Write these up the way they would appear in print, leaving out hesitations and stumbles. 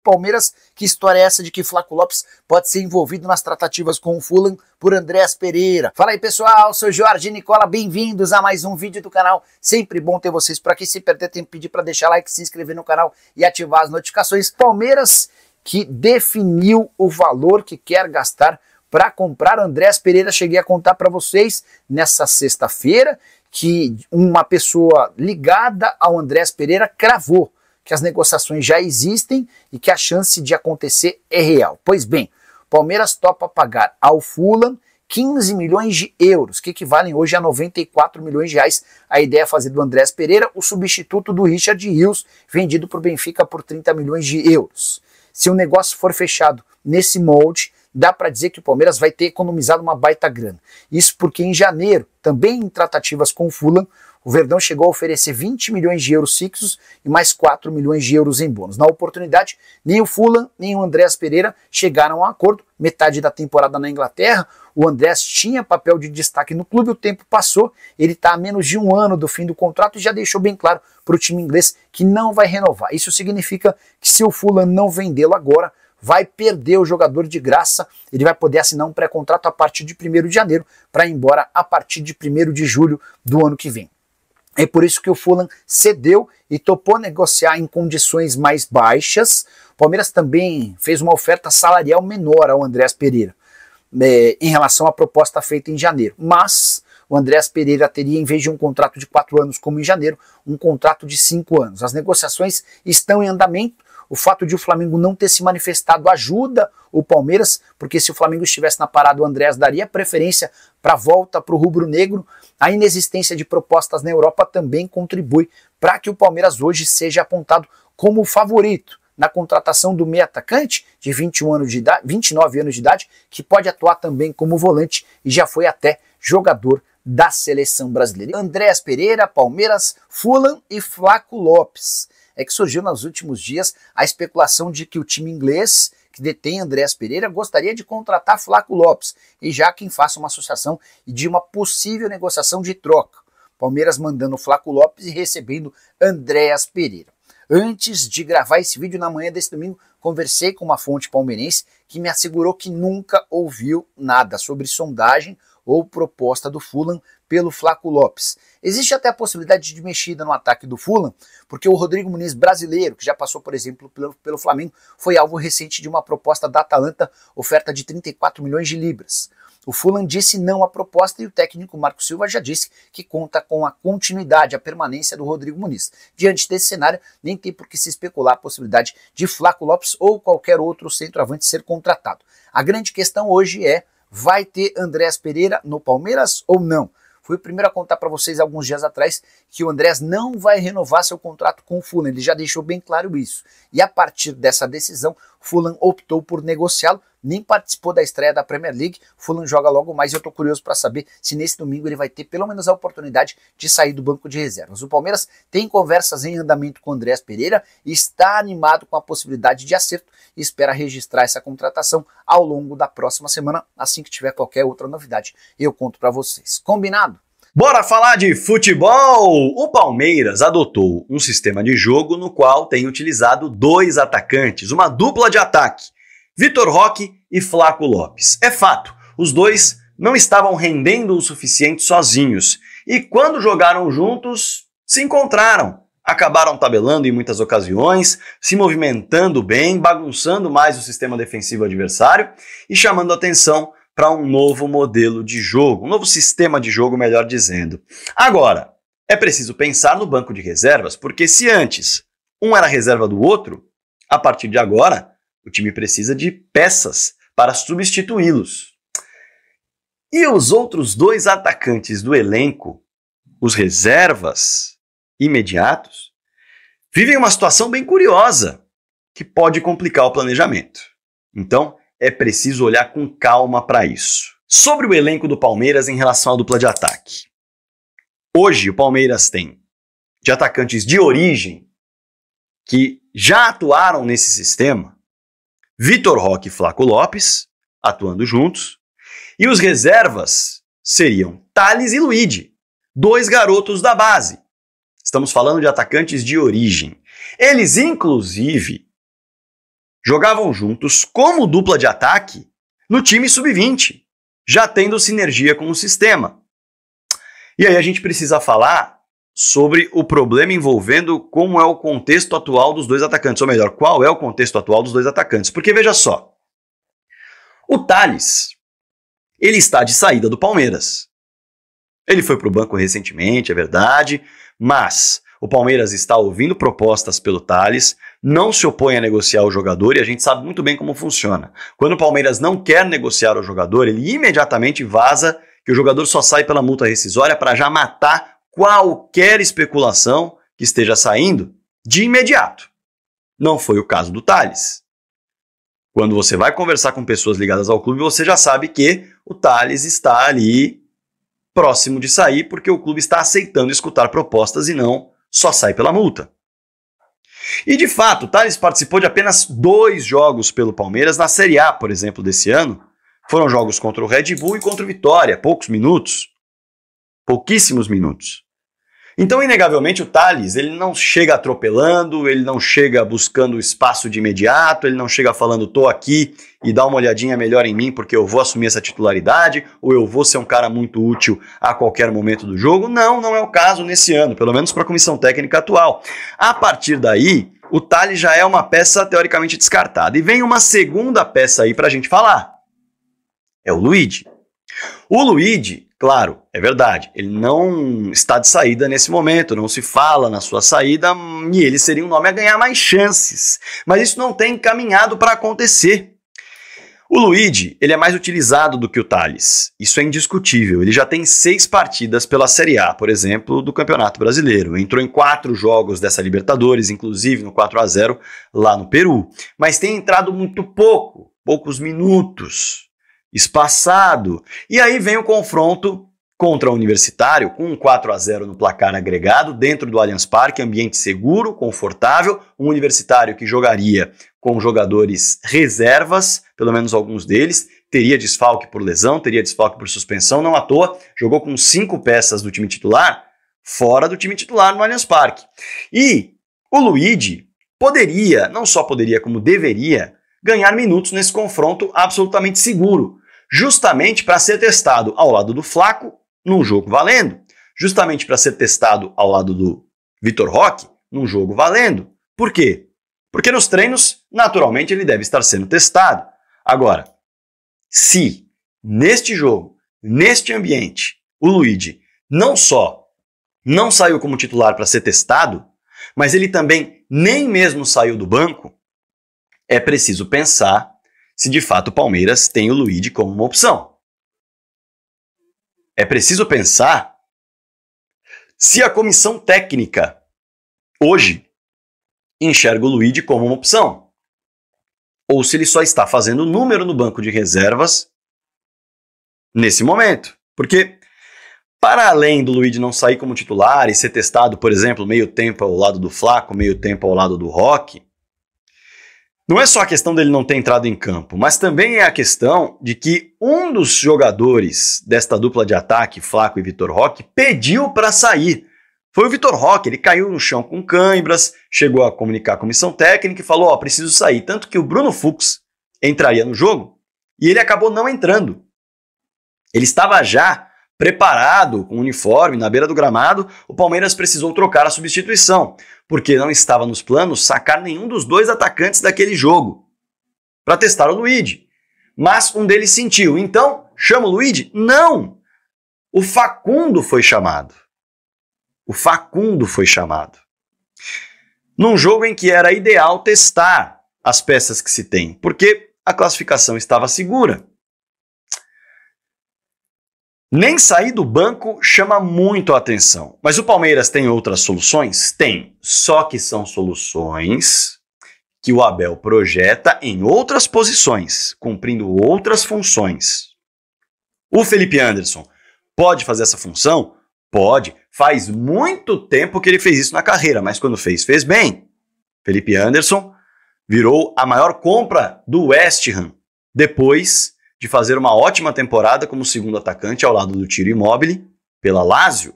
Palmeiras, que história é essa de que Flaco Lopes pode ser envolvido nas tratativas com o Fulham por Andréas Pereira? Fala aí pessoal, sou Jorge Nicola, bem-vindos a mais um vídeo do canal. Sempre bom ter vocês por aqui, se perder tempo pedir para deixar like, se inscrever no canal e ativar as notificações. Palmeiras que definiu o valor que quer gastar para comprar Andréas Pereira. Cheguei a contar para vocês nessa sexta-feira que uma pessoa ligada ao Andréas Pereira cravou que as negociações já existem e que a chance de acontecer é real. Pois bem, Palmeiras topa pagar ao Fulham 15 milhões de euros, que equivalem hoje a 94 milhões de reais. A ideia é fazer do Andréas Pereira o substituto do Richard Rios, vendido para o Benfica por 30 milhões de euros. Se o negócio for fechado nesse molde, dá para dizer que o Palmeiras vai ter economizado uma baita grana. Isso porque em janeiro, também em tratativas com o Fulham, o Verdão chegou a oferecer 20 milhões de euros fixos e mais 4 milhões de euros em bônus. Na oportunidade, nem o Fulham nem o Andréas Pereira chegaram a um acordo. Metade da temporada na Inglaterra, o Andréas tinha papel de destaque no clube, o tempo passou, ele está a menos de um ano do fim do contrato e já deixou bem claro para o time inglês que não vai renovar. Isso significa que se o Fulham não vendê-lo agora, vai perder o jogador de graça, ele vai poder assinar um pré-contrato a partir de 1º de janeiro para ir embora a partir de 1º de julho do ano que vem. É por isso que o Fulham cedeu e topou negociar em condições mais baixas. O Palmeiras também fez uma oferta salarial menor ao Andréas Pereira em relação à proposta feita em janeiro. Mas o Andréas Pereira teria, em vez de um contrato de 4 anos como em janeiro, um contrato de 5 anos. As negociações estão em andamento. O fato de o Flamengo não ter se manifestado ajuda o Palmeiras, porque se o Flamengo estivesse na parada, o Andréas daria preferência para a volta para o rubro-negro. A inexistência de propostas na Europa também contribui para que o Palmeiras hoje seja apontado como o favorito na contratação do meio atacante de 29 anos de idade, que pode atuar também como volante e já foi até jogador da seleção brasileira. Andréas Pereira, Palmeiras, Fulham e Flaco Lopes. É que surgiu nos últimos dias a especulação de que o time inglês que detém Andréas Pereira gostaria de contratar Flaco Lopes, e já quem faça uma associação e de uma possível negociação de troca. Palmeiras mandando Flaco Lopes e recebendo Andréas Pereira. Antes de gravar esse vídeo na manhã desse domingo, conversei com uma fonte palmeirense que me assegurou que nunca ouviu nada sobre sondagem ou proposta do Fulham pelo Flaco Lopes. Existe até a possibilidade de mexida no ataque do Fulham, porque o Rodrigo Muniz brasileiro, que já passou, por exemplo, pelo Flamengo, foi alvo recente de uma proposta da Atalanta, oferta de 34 milhões de libras. O Fulham disse não à proposta e o técnico Marco Silva já disse que conta com a continuidade, a permanência do Rodrigo Muniz. Diante desse cenário, nem tem por que se especular a possibilidade de Flaco Lopes ou qualquer outro centroavante ser contratado. A grande questão hoje é: vai ter Andréas Pereira no Palmeiras ou não? Fui o primeiro a contar para vocês alguns dias atrás que o Andréas não vai renovar seu contrato com o Fulham, ele já deixou bem claro isso. E a partir dessa decisão, o Fulham optou por negociá-lo, nem participou da estreia da Premier League. O Fulham joga logo mais e eu estou curioso para saber se nesse domingo ele vai ter pelo menos a oportunidade de sair do banco de reservas. O Palmeiras tem conversas em andamento com o Andréas Pereira e está animado com a possibilidade de acerto e espera registrar essa contratação ao longo da próxima semana. Assim que tiver qualquer outra novidade, eu conto para vocês. Combinado? Bora falar de futebol! O Palmeiras adotou um sistema de jogo no qual tem utilizado 2 atacantes, uma dupla de ataque, Vitor Roque e Flaco Lopes. É fato, os dois não estavam rendendo o suficiente sozinhos e quando jogaram juntos, se encontraram. Acabaram tabelando em muitas ocasiões, se movimentando bem, bagunçando mais o sistema defensivo adversário e chamando atenção para um novo modelo de jogo, um novo sistema de jogo, melhor dizendo. Agora, é preciso pensar no banco de reservas, porque se antes um era reserva do outro, a partir de agora o time precisa de peças para substituí-los. E os outros 2 atacantes do elenco, os reservas imediatos, vivem uma situação bem curiosa que pode complicar o planejamento. Então, é preciso olhar com calma para isso. Sobre o elenco do Palmeiras em relação à dupla de ataque. Hoje o Palmeiras tem de atacantes de origem que já atuaram nesse sistema, Vitor Roque e Flaco Lopes, atuando juntos, e os reservas seriam Thales e Luigi, 2 garotos da base. Estamos falando de atacantes de origem. Eles, inclusive, jogavam juntos como dupla de ataque no time sub-20, já tendo sinergia com o sistema. E aí a gente precisa falar sobre o problema envolvendo como é o contexto atual dos dois atacantes, ou melhor, qual é o contexto atual dos dois atacantes. Porque veja só, o Tales, ele está de saída do Palmeiras. Ele foi para o banco recentemente, é verdade, mas o Palmeiras está ouvindo propostas pelo Tales, não se opõe a negociar o jogador e a gente sabe muito bem como funciona. Quando o Palmeiras não quer negociar o jogador, ele imediatamente vaza que o jogador só sai pela multa rescisória para já matar qualquer especulação que esteja saindo de imediato. Não foi o caso do Tales. Quando você vai conversar com pessoas ligadas ao clube, você já sabe que o Tales está ali próximo de sair porque o clube está aceitando escutar propostas e não só sai pela multa. E de fato, o Tales participou de apenas 2 jogos pelo Palmeiras na Série A, por exemplo, desse ano. Foram jogos contra o Red Bull e contra o Vitória, poucos minutos. Pouquíssimos minutos. Então, inegavelmente, o Tales, ele não chega atropelando, ele não chega buscando espaço de imediato, ele não chega falando, tô aqui e dá uma olhadinha melhor em mim porque eu vou assumir essa titularidade, ou eu vou ser um cara muito útil a qualquer momento do jogo. Não, não é o caso nesse ano, pelo menos para a comissão técnica atual. A partir daí, o Tales já é uma peça teoricamente descartada. E vem uma segunda peça aí para a gente falar. É o Luigi. O Luigi, claro, é verdade, ele não está de saída nesse momento, não se fala na sua saída e ele seria um nome a ganhar mais chances. Mas isso não tem caminhado para acontecer. O Luigi, ele é mais utilizado do que o Tales. Isso é indiscutível. Ele já tem 6 partidas pela Série A, por exemplo, do Campeonato Brasileiro. Entrou em 4 jogos dessa Libertadores, inclusive no 4-0 lá no Peru. Mas tem entrado muito pouco, poucos minutos, espaçado. E aí vem o confronto contra o Universitário, com um 4-0 no placar agregado, dentro do Allianz Parque, ambiente seguro, confortável, um Universitário que jogaria com jogadores reservas, pelo menos alguns deles, teria desfalque por lesão, teria desfalque por suspensão, não à toa, jogou com 5 peças do time titular, fora do time titular no Allianz Parque. E o Luigi poderia, não só poderia, como deveria, ganhar minutos nesse confronto absolutamente seguro, justamente para ser testado ao lado do Flaco, num jogo valendo, justamente para ser testado ao lado do Vitor Roque, num jogo valendo. Por quê? Porque nos treinos, naturalmente, ele deve estar sendo testado. Agora, se neste jogo, neste ambiente, o Luigi não só não saiu como titular para ser testado, mas ele também nem mesmo saiu do banco, é preciso pensar se de fato o Palmeiras tem o Luigi como uma opção. É preciso pensar se a comissão técnica hoje enxerga o Luigi como uma opção, ou se ele só está fazendo número no banco de reservas nesse momento. Porque, para além do Luigi não sair como titular e ser testado, por exemplo, meio tempo ao lado do Flaco, meio tempo ao lado do Roque, não é só a questão dele não ter entrado em campo, mas também é a questão de que um dos jogadores desta dupla de ataque, Flaco e Vitor Roque, pediu para sair. Foi o Vitor Roque, ele caiu no chão com cãibras, chegou a comunicar a comissão técnica e falou, preciso sair. Tanto que o Bruno Fux entraria no jogo e ele acabou não entrando. Ele estava já preparado com o uniforme na beira do gramado, o Palmeiras precisou trocar a substituição, porque não estava nos planos sacar nenhum dos 2 atacantes daquele jogo para testar o Luigi. Mas um deles sentiu, então chama o Luigi? Não! O Facundo foi chamado. O Facundo foi chamado. Num jogo em que era ideal testar as peças que se tem, porque a classificação estava segura. Nem sair do banco chama muito a atenção. Mas o Palmeiras tem outras soluções? Tem. Só que são soluções que o Abel projeta em outras posições, cumprindo outras funções. O Felipe Anderson pode fazer essa função? Pode. Faz muito tempo que ele fez isso na carreira, mas quando fez, fez bem. Felipe Anderson virou a maior compra do West Ham, depois de fazer uma ótima temporada como segundo atacante ao lado do Ciro Immobile, pela Lazio.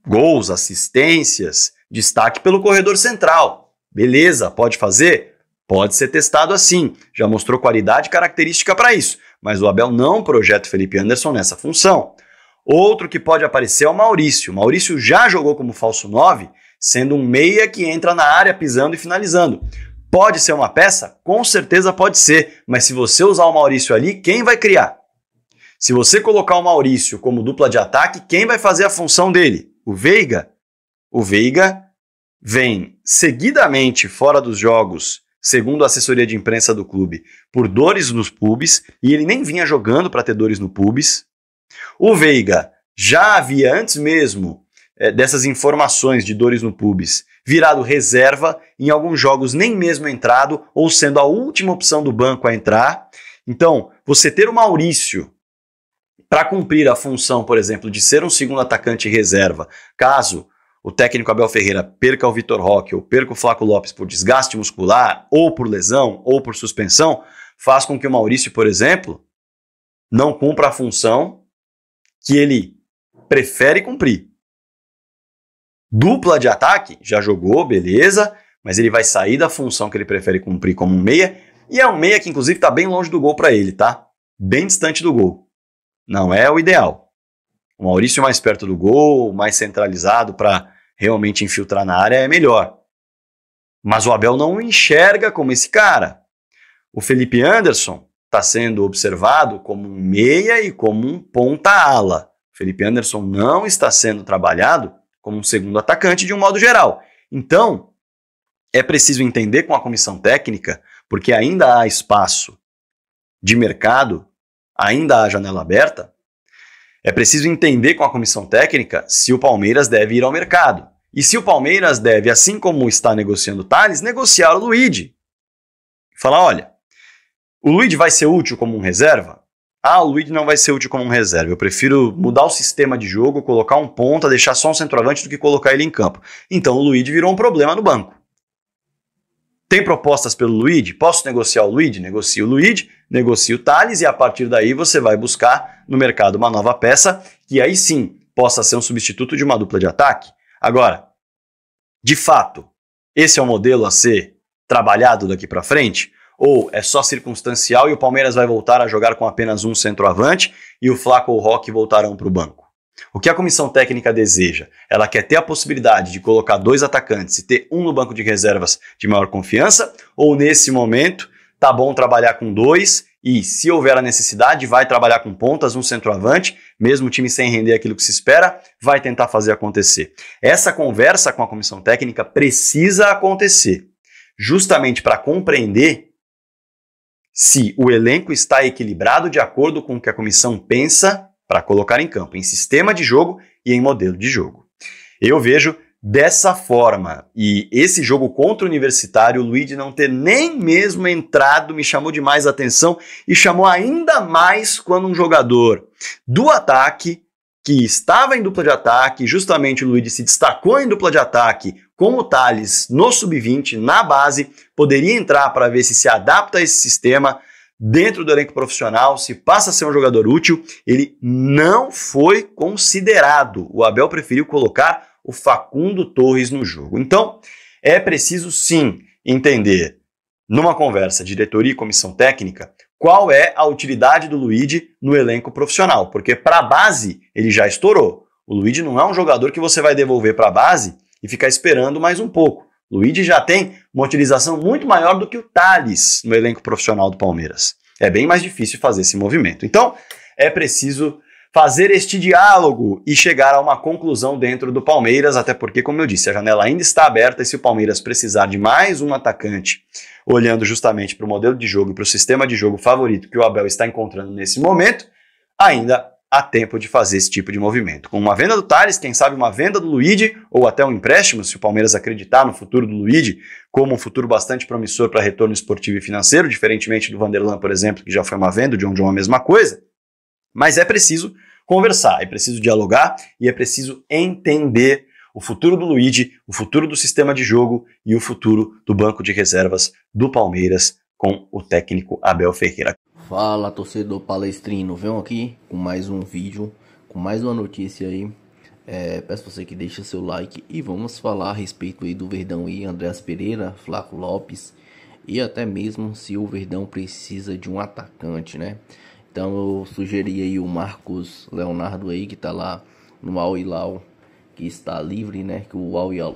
Gols, assistências, destaque pelo corredor central. Beleza, pode fazer? Pode ser testado assim, já mostrou qualidade e característica para isso, mas o Abel não projeta o Felipe Anderson nessa função. Outro que pode aparecer é o Maurício. O Maurício já jogou como falso 9, sendo um meia que entra na área pisando e finalizando. Pode ser uma peça? Com certeza pode ser, mas se você usar o Maurício ali, quem vai criar? Se você colocar o Maurício como dupla de ataque, quem vai fazer a função dele? O Veiga? O Veiga vem seguidamente fora dos jogos, segundo a assessoria de imprensa do clube, por dores nos pubis, e ele nem vinha jogando para ter dores no pubis. O Veiga já havia, antes mesmo dessas informações de dores no pubis, virado reserva, em alguns jogos nem mesmo entrado, ou sendo a última opção do banco a entrar. Então, você ter o Maurício para cumprir a função, por exemplo, de ser um segundo atacante reserva, caso o técnico Abel Ferreira perca o Vitor Roque ou perca o Flaco Lopes por desgaste muscular, ou por lesão, ou por suspensão, faz com que o Maurício, por exemplo, não cumpra a função que ele prefere cumprir. Dupla de ataque, já jogou, beleza, mas ele vai sair da função que ele prefere cumprir como um meia, e é um meia que inclusive está bem longe do gol para ele, tá? Bem distante do gol. Não é o ideal. O Maurício mais perto do gol, mais centralizado para realmente infiltrar na área é melhor. Mas o Abel não o enxerga como esse cara. O Felipe Anderson está sendo observado como um meia e como um ponta-ala. O Felipe Anderson não está sendo trabalhado como um segundo atacante de um modo geral. Então, é preciso entender com a comissão técnica, porque ainda há espaço de mercado, ainda há janela aberta, é preciso entender com a comissão técnica se o Palmeiras deve ir ao mercado. E se o Palmeiras deve, assim como está negociando o Tales, negociar o Luigi. Falar, olha, o Luigi vai ser útil como um reserva? Ah, o Luigi não vai ser útil como um reserva. Eu prefiro mudar o sistema de jogo, colocar um ponta, deixar só um centroavante do que colocar ele em campo. Então o Luigi virou um problema no banco. Tem propostas pelo Luigi? Posso negociar o Luigi? Negocio o Luigi, negocio o Tales e a partir daí você vai buscar no mercado uma nova peça que aí sim possa ser um substituto de uma dupla de ataque. Agora, de fato, esse é o modelo a ser trabalhado daqui para frente? Ou é só circunstancial e o Palmeiras vai voltar a jogar com apenas um centroavante e o Flaco ou o Roque voltarão para o banco? O que a comissão técnica deseja? Ela quer ter a possibilidade de colocar dois atacantes e ter um no banco de reservas de maior confiança? Ou nesse momento, tá bom trabalhar com dois e, se houver a necessidade, vai trabalhar com pontas, um centroavante, mesmo o time sem render aquilo que se espera, vai tentar fazer acontecer. Essa conversa com a comissão técnica precisa acontecer, justamente para compreender se o elenco está equilibrado de acordo com o que a comissão pensa para colocar em campo, em sistema de jogo e em modelo de jogo. Eu vejo dessa forma, e esse jogo contra o Universitário, o Luigi não ter nem mesmo entrado, me chamou demais a atenção e chamou ainda mais quando um jogador do ataque, que estava em dupla de ataque, justamente o Luigi se destacou em dupla de ataque com o Tales no sub-20, na base, poderia entrar para ver se adapta a esse sistema dentro do elenco profissional, se passa a ser um jogador útil. Ele não foi considerado. O Abel preferiu colocar o Facundo Torres no jogo. Então, é preciso sim entender, numa conversa diretoria e comissão técnica, qual é a utilidade do Luigi no elenco profissional, porque para a base ele já estourou. O Luigi não é um jogador que você vai devolver para a base e ficar esperando mais um pouco. O Luigi já tem uma utilização muito maior do que o Tales no elenco profissional do Palmeiras. É bem mais difícil fazer esse movimento. Então, é preciso fazer este diálogo e chegar a uma conclusão dentro do Palmeiras, até porque, como eu disse, a janela ainda está aberta e se o Palmeiras precisar de mais um atacante, olhando justamente para o modelo de jogo e para o sistema de jogo favorito que o Abel está encontrando nesse momento, ainda há tempo de fazer esse tipo de movimento. Com uma venda do Tales, quem sabe uma venda do Luigi, ou até um empréstimo, se o Palmeiras acreditar no futuro do Luigi, como um futuro bastante promissor para retorno esportivo e financeiro, diferentemente do Vanderlan, por exemplo, que já foi uma venda, o John John a mesma coisa. Mas é preciso conversar, é preciso dialogar e é preciso entender o futuro do Luigi, o futuro do sistema de jogo e o futuro do banco de reservas do Palmeiras com o técnico Abel Ferreira. Fala, torcedor palestrino, venho aqui com mais um vídeo, com mais uma notícia aí. Peço você que deixe seu like e vamos falar a respeito aí do Verdão e Andreas Pereira, Flaco Lopes e até mesmo se o Verdão precisa de um atacante, né? Então eu sugeri aí o Marcos Leonardo aí, que tá lá no Al Hilal, que está livre, né? Que o Al Hilal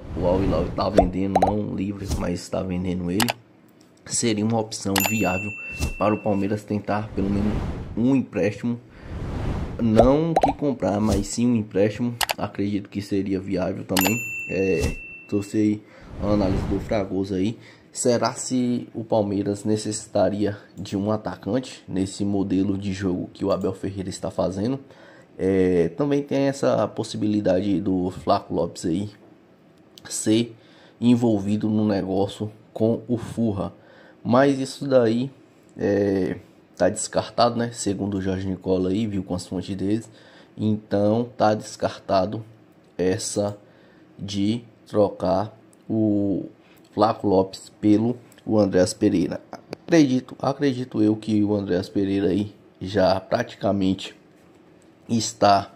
está vendendo, não livre, mas está vendendo ele. Seria uma opção viável para o Palmeiras tentar pelo menos um empréstimo, não que comprar, mas sim um empréstimo. Acredito que seria viável também. Trouxe a análise do Fragoso aí. Será se o Palmeiras necessitaria de um atacante nesse modelo de jogo que o Abel Ferreira está fazendo? Também tem essa possibilidade do Flaco Lopes aí ser envolvido no negócio com o Furra, mas isso daí tá descartado, né? Segundo o Jorge Nicola aí, viu com as fontes deles, então tá descartado essa de trocar o Flaco Lopes pelo o Andreas Pereira. Acredito eu que o Andreas Pereira aí já praticamente está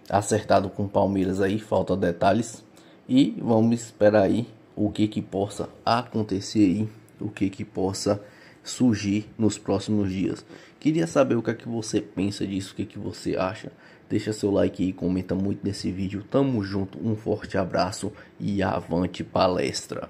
acertado com o Palmeiras aí, falta detalhes, e vamos esperar aí o que possa acontecer aí, o que possa surgir nos próximos dias. Queria saber o que é que você pensa disso, o que você acha. Deixa seu like aí, comenta muito nesse vídeo. Tamo junto, um forte abraço e avante palestra.